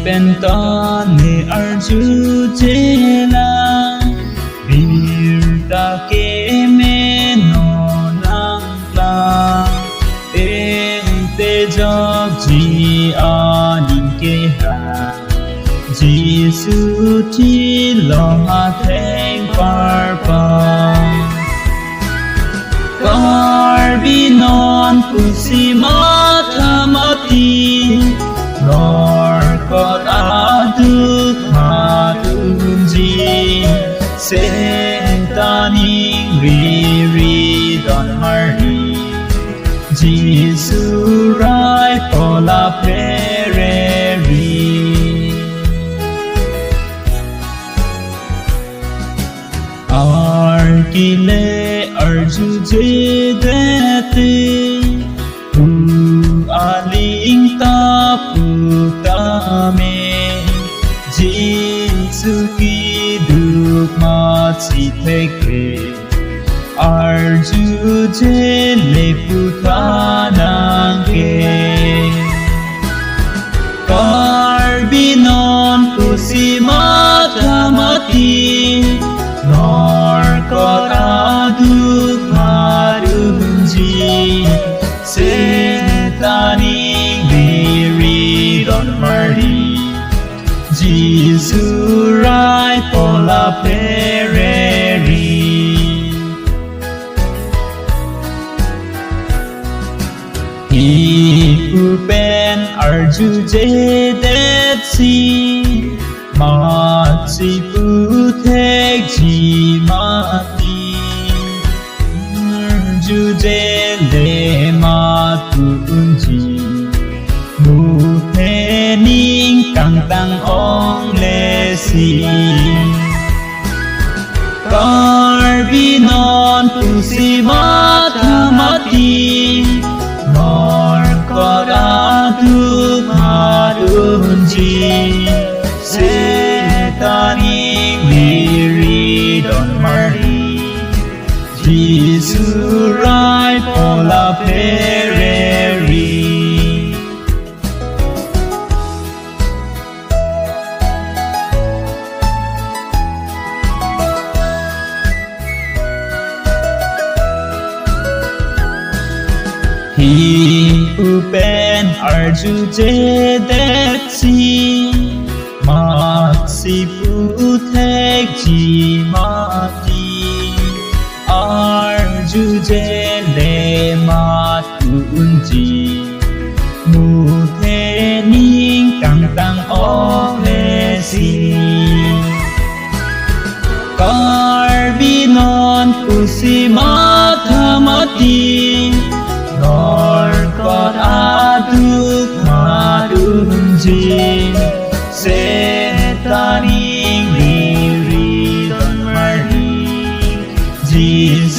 pentane arju jela birta ke meno nangla te jog ji anin ke ha Jesus ti lo ma theng parpa Karbi non pusi mathamati Nor kot adu madunji Setaning riri don hari Jesus rai pola pereri Arkile arju jedete hu aling taputame Jesu ki duk mati theke arju jele putanangke Karbinon pusi mathamati Nor kot aduk madunji Setaning diri don mari Jesus rai pola pereri Ipupen arju jedetsi Matsi puthek ji mati Arju jele matunji Muthe ning kang tang ong lesi Karbinon pusi mathamati Nor kot aduk madunji Setaning diri don mari Jesus rai pola pereri Hi upen arju jedetsi Matsi puthek ji mati Arju jele matunji Muthe ning kang tang olesi Karbinon pusi mathamati Nor kot aduk madunji Setaning diri don mari Jesus